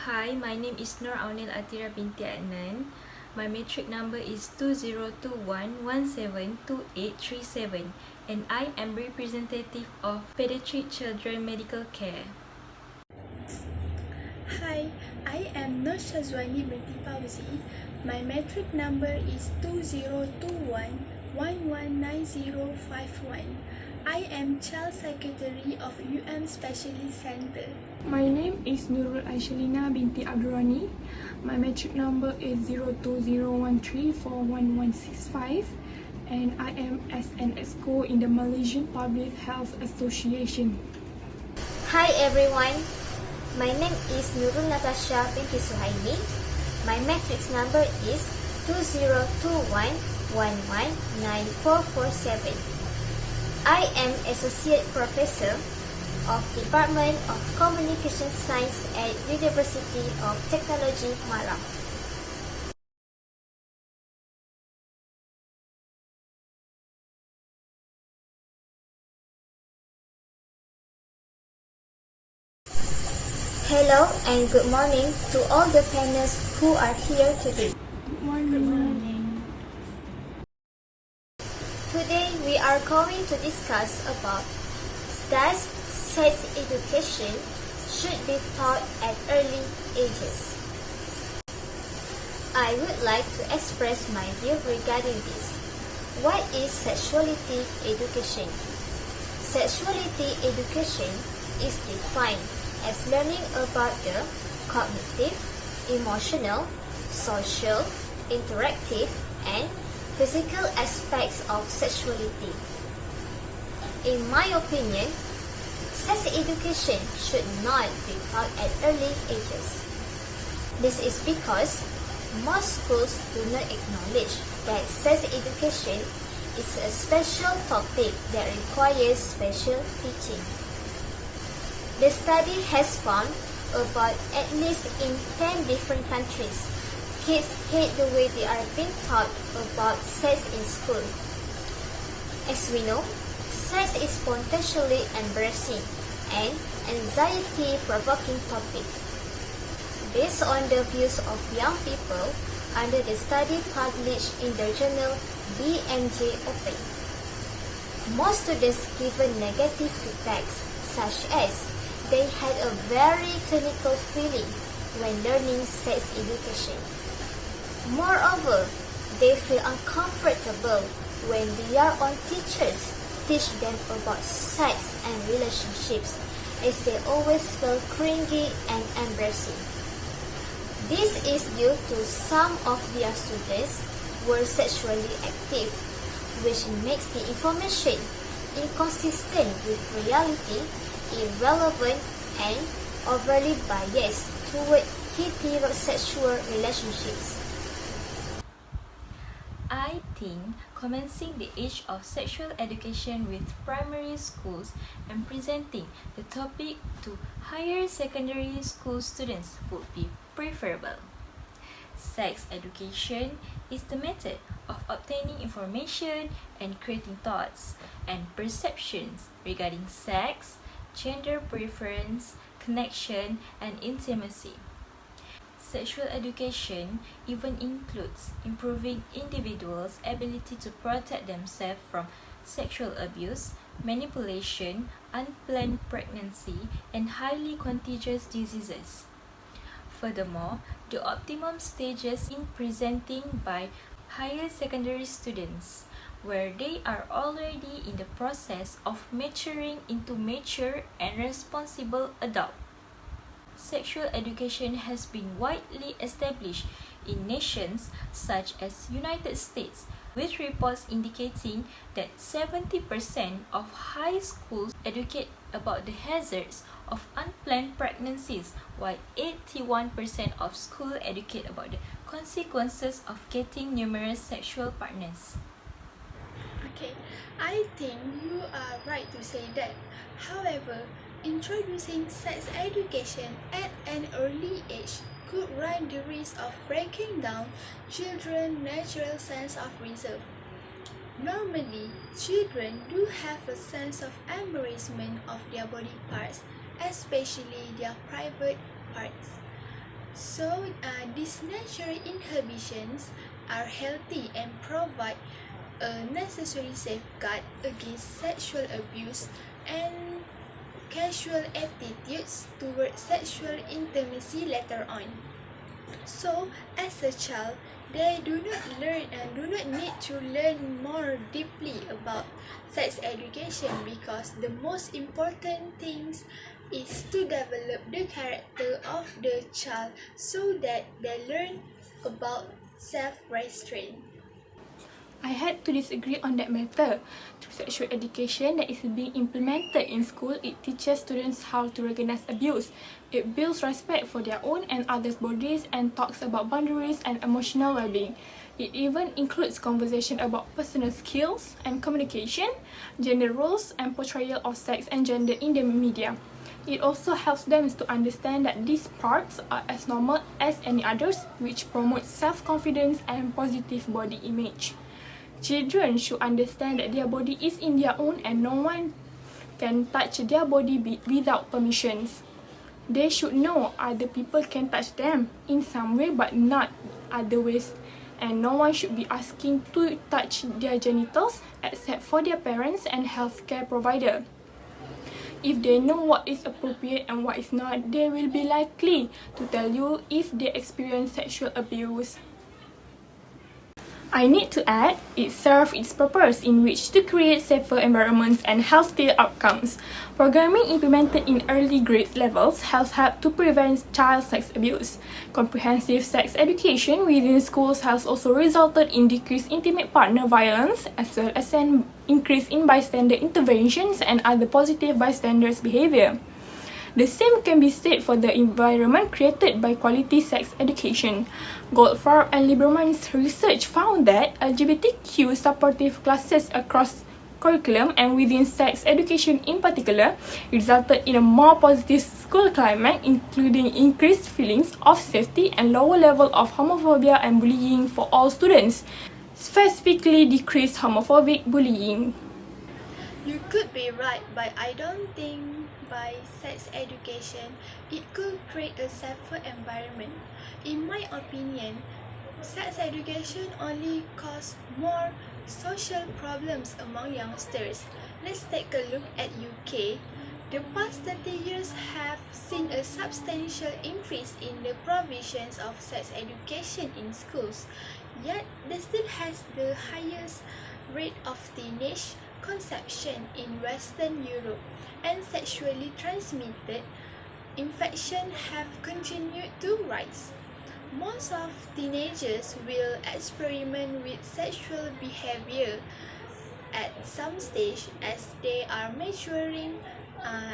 Hi, my name is Nur Aunil Atira binti Adnan. My matric number is 2021172837 and I am representative of Pediatric Children Medical Care. Hi, I am Nur Shazwani binti Fauzi. My matric number is 2021119051. I am Child Secretary of UM Specialist Center. My name is Nurul Aishalina binti Abdurrani. My matric number is 0201341165 and I am an EXCO in the Malaysian Public Health Association. Hi everyone, my name is Nurul Natasha binti Suhaimi. My matrix number is 2021119447. I am Associate Professor of Department of Communication Science at University of Technology, Malang. Hello and good morning to all the panelists who are here today. Good morning. Today we are going to discuss about does sex education should be taught at early ages. I would like to express my view regarding this. What is sexuality education? Sexuality education is defined as learning about the cognitive, emotional, social, interactive, and physical aspects of sexuality. In my opinion, sex education should not be taught at early ages. This is because most schools do not acknowledge that sex education is a special topic that requires special teaching. The study has found about at least in 10 different countries, kids hate the way they are being taught about sex in school. As we know, sex is potentially embarrassing and anxiety-provoking topic. Based on the views of young people under the study published in the journal BMJ Open, most students given negative feedbacks such as they had a very clinical feeling when learning sex education. Moreover, they feel uncomfortable when their own teachers teach them about sex and relationships, as they always feel cringy and embarrassing. This is due to some of their students were sexually active, which makes the information inconsistent with reality, irrelevant, and overly biased toward heterosexual relationships. I think commencing the age of sexual education with primary schools and presenting the topic to higher secondary school students would be preferable. Sex education is the method of obtaining information and creating thoughts and perceptions regarding sex, gender preference, connection, and intimacy. Sexual education even includes improving individuals' ability to protect themselves from sexual abuse, manipulation, unplanned pregnancy, and highly contagious diseases. Furthermore, the optimum stages in presenting by higher secondary students, where they are already in the process of maturing into mature and responsible adults. Sexual education has been widely established in nations such as United States, with reports indicating that 70% of high schools educate about the hazards of unplanned pregnancies, while 81% of schools educate about the consequences of getting numerous sexual partners. Okay, I think you are right to say that. However, introducing sex education at an early age could run the risk of breaking down children's natural sense of reserve. Normally, children do have a sense of embarrassment of their body parts, especially their private parts. So, these natural inhibitions are healthy and provide a necessary safeguard against sexual abuse and casual attitudes towards sexual intimacy later on. So, as a child, they do not need to learn more deeply about sex education because the most important things is to develop the character of the child so that they learn about self-restraint. I had to disagree on that matter. Through sexual education that is being implemented in school, it teaches students how to recognize abuse. It builds respect for their own and others' bodies and talks about boundaries and emotional well-being. It even includes conversation about personal skills and communication, gender roles, and portrayal of sex and gender in the media. It also helps them to understand that these parts are as normal as any others, which promotes self-confidence and positive body image. Children should understand that their body is in their own and no one can touch their body without permissions. They should know other people can touch them in some way but not other ways. And no one should be asking to touch their genitals except for their parents and healthcare provider. If they know what is appropriate and what is not, they will be likely to tell you if they experience sexual abuse. I need to add, it serves its purpose in which to create safer environments and healthier outcomes. Programming implemented in early grade levels has helped to prevent child sex abuse. Comprehensive sex education within schools has also resulted in decreased intimate partner violence, as well as an increase in bystander interventions and other positive bystanders' behavior. The same can be said for the environment created by quality sex education. Goldfarb and Lieberman's research found that LGBTQ supportive classes across curriculum and within sex education in particular resulted in a more positive school climate, including increased feelings of safety and lower level of homophobia and bullying for all students, specifically decreased homophobic bullying. You could be right, but I don't think by sex education it could create a safer environment. In my opinion, sex education only causes more social problems among youngsters. Let's take a look at UK. The past 30 years have seen a substantial increase in the provisions of sex education in schools, yet they still has the highest rate of teenage conception in Western Europe, and sexually transmitted infections have continued to rise. Most of teenagers will experiment with sexual behavior at some stage as they are maturing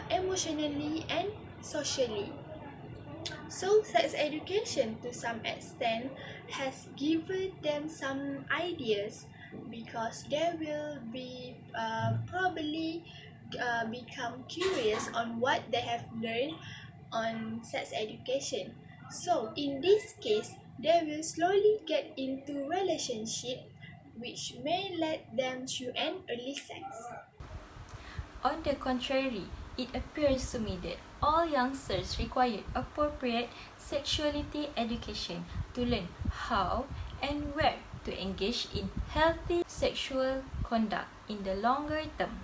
emotionally and socially. So, sex education to some extent has given them some ideas because they will be probably become curious on what they have learned on sex education. So, in this case, they will slowly get into relationship which may lead them to end early sex. On the contrary, it appears to me that all youngsters require appropriate sexuality education to learn how and where to engage in healthy sexual conduct in the longer term.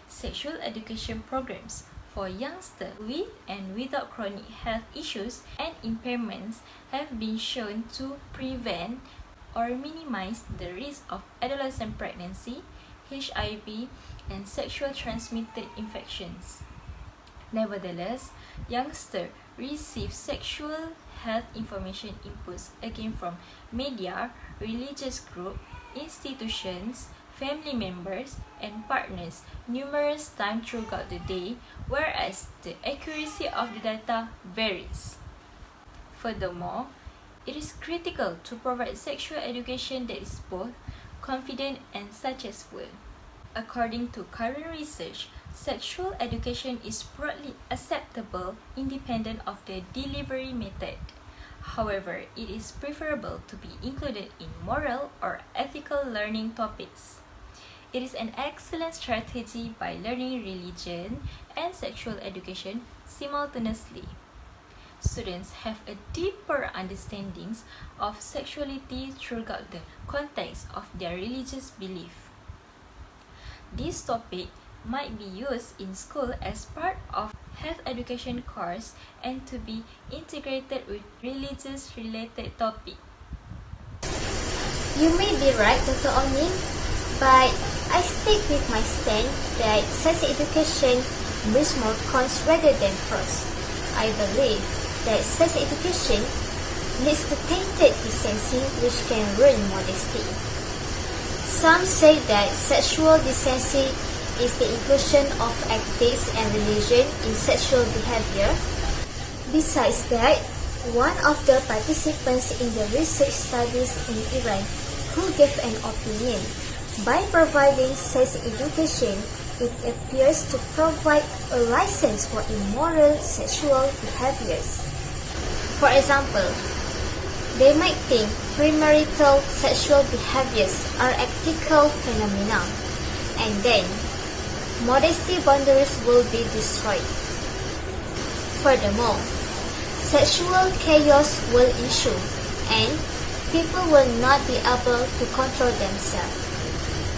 Sexual education programs for youngsters with and without chronic health issues and impairments have been shown to prevent or minimize the risk of adolescent pregnancy, HIV, and sexual transmitted infections. Nevertheless, youngsters receive sexual health information inputs again from media, religious groups, institutions, family members, and partners numerous times throughout the day, whereas the accuracy of the data varies. Furthermore, it is critical to provide sexual education that is both confident and successful. According to current research, sexual education is broadly acceptable independent of the delivery method. However, it is preferable to be included in moral or ethical learning topics. It is an excellent strategy by learning religion and sexual education simultaneously. students have a deeper understanding of sexuality throughout the context of their religious belief. This topic might be used in school as part of health education course and to be integrated with religious-related topic. You may be right, Dr. Onin, but I stick with my stand that sex education brings more cons rather than pros. I believe that sex education leads to tainted decency which can ruin modesty. Some say that sexual decency is the inclusion of ethics and religion in sexual behavior. Besides that, one of the participants in the research studies in Iran who gave an opinion, by providing sex education, it appears to provide a license for immoral sexual behaviors. For example, they might think premarital sexual behaviors are ethical phenomena, and then modesty boundaries will be destroyed. Furthermore, sexual chaos will ensue, and people will not be able to control themselves.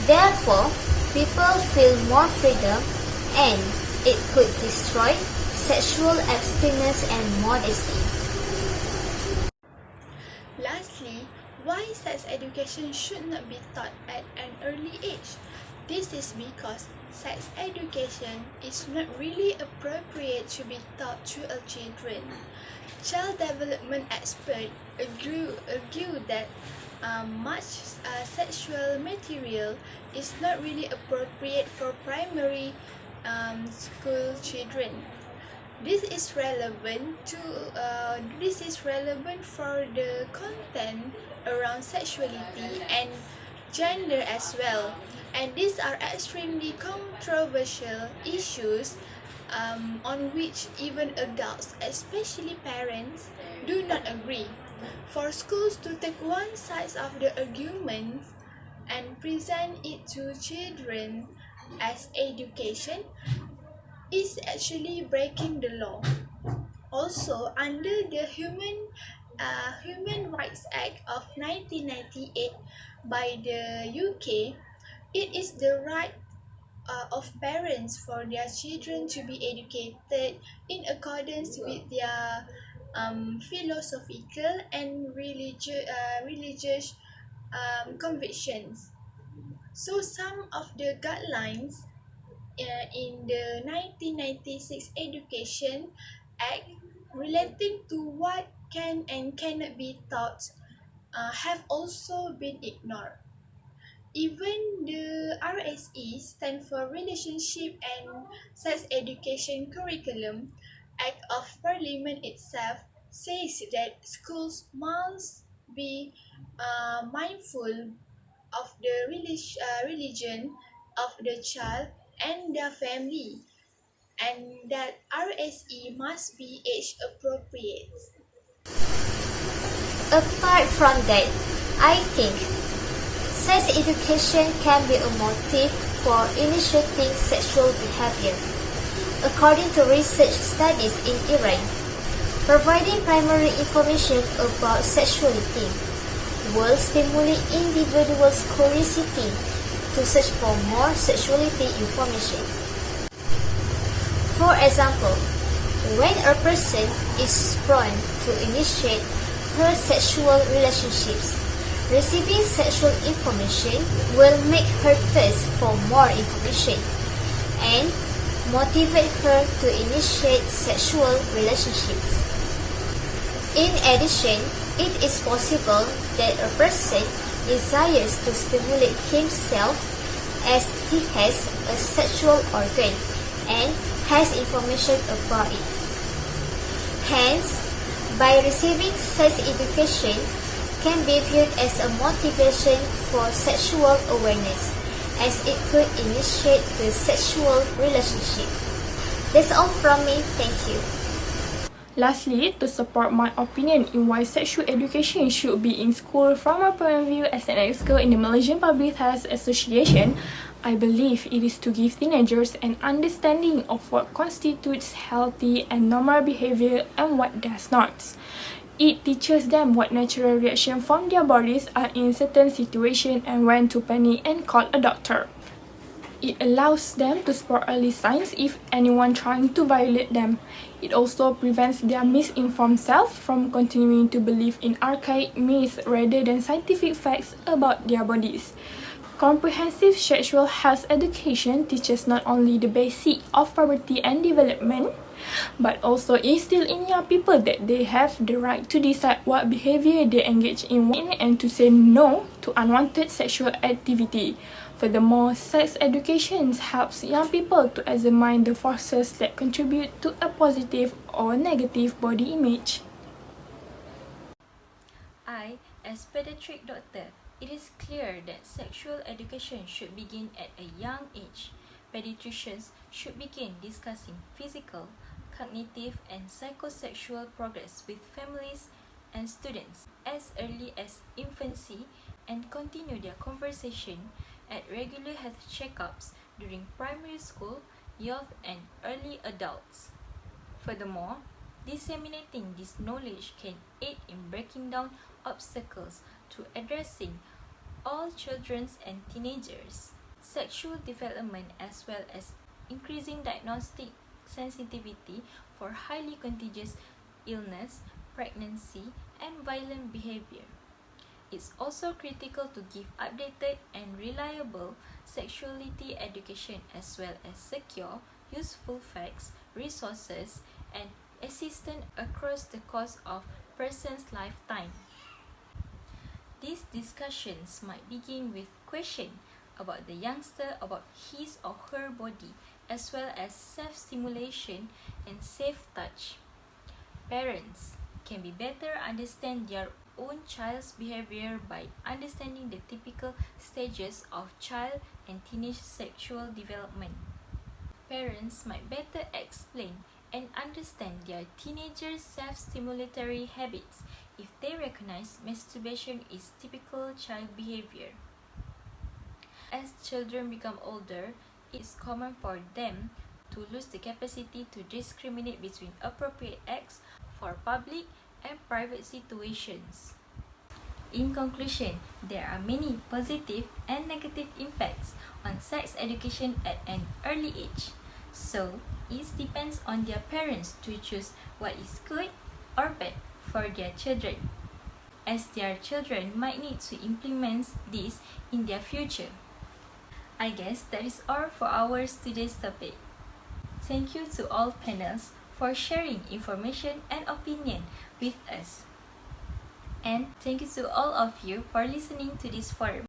Therefore, people feel more freedom, and it could destroy sexual abstinence and modesty. Lastly, why sex education should not be taught at an early age? This is because sex education is not really appropriate to be taught to our children. Child development experts argue that much sexual material is not really appropriate for primary school children. This is relevant for the content around sexuality and gender as well, and these are extremely controversial issues on which even adults, especially parents, do not agree. For schools to take one side of the argument and present it to children as education is actually breaking the law. Also, under the Human Rights Act of 1998 by the UK, it is the right of parents for their children to be educated in accordance with their philosophical and religious convictions. So some of the guidelines in the 1996 Education Act relating to what can and cannot be taught have also been ignored. Even the RSE, stand for Relationship and Sex Education Curriculum, Act of Parliament itself says that schools must be mindful of the religion of the child and their family, and that RSE must be age appropriate. Apart from that, I think sex education can be a motive for initiating sexual behavior. According to research studies in Iran, providing primary information about sexuality will stimulate individuals' curiosity to search for more sexuality information. For example, when a person is prone to initiate her sexual relationships, receiving sexual information will make her thirst for more information and motivate her to initiate sexual relationships. In addition, it is possible that a person desires to stimulate himself as he has a sexual organ and has information about it. Hence, by receiving sex education can be viewed as a motivation for sexual awareness, as it could initiate the sexual relationship. That's all from me. Thank you. Lastly, to support my opinion in why sexual education should be in school from my point of view as an ex-girl in the Malaysian Public Health Association, I believe it is to give teenagers an understanding of what constitutes healthy and normal behavior and what does not. It teaches them what natural reactions from their bodies are in certain situations and when to panic and call a doctor. It allows them to spot early signs if anyone trying to violate them. It also prevents their misinformed self from continuing to believe in archaic myths rather than scientific facts about their bodies. Comprehensive sexual health education teaches not only the basic of puberty and development, but also instill in young people that they have the right to decide what behavior they engage in and to say no to unwanted sexual activity. Furthermore, sex education helps young people to examine the forces that contribute to a positive or negative body image. As pediatric doctor, it is clear that sexual education should begin at a young age. Pediatricians should begin discussing physical, cognitive, and psychosexual progress with families and students as early as infancy and continue their conversation at regular health checkups during primary school, youth, and early adults. Furthermore, disseminating this knowledge can aid in breaking down obstacles to addressing all children and teenagers' sexual development as well as increasing diagnostic sensitivity for highly contagious illness, pregnancy, and violent behavior. It's also critical to give updated and reliable sexuality education as well as secure, useful facts, resources, and assistance across the course of a person's lifetime. These discussions might begin with questions about the youngster about his or her body as well as self-stimulation and safe touch. Parents can be better understand their own child's behavior by understanding the typical stages of child and teenage sexual development. Parents might better explain and understand their teenagers' self-stimulatory habits if they recognize masturbation is typical child behavior. As children become older, it is common for them to lose the capacity to discriminate between appropriate acts for public and private situations. In conclusion, there are many positive and negative impacts on sex education at an early age. So, it depends on their parents to choose what is good or bad for their children, as their children might need to implement this in their future. I guess that is all for our today's topic. Thank you to all panels for sharing information and opinion with us. And thank you to all of you for listening to this forum.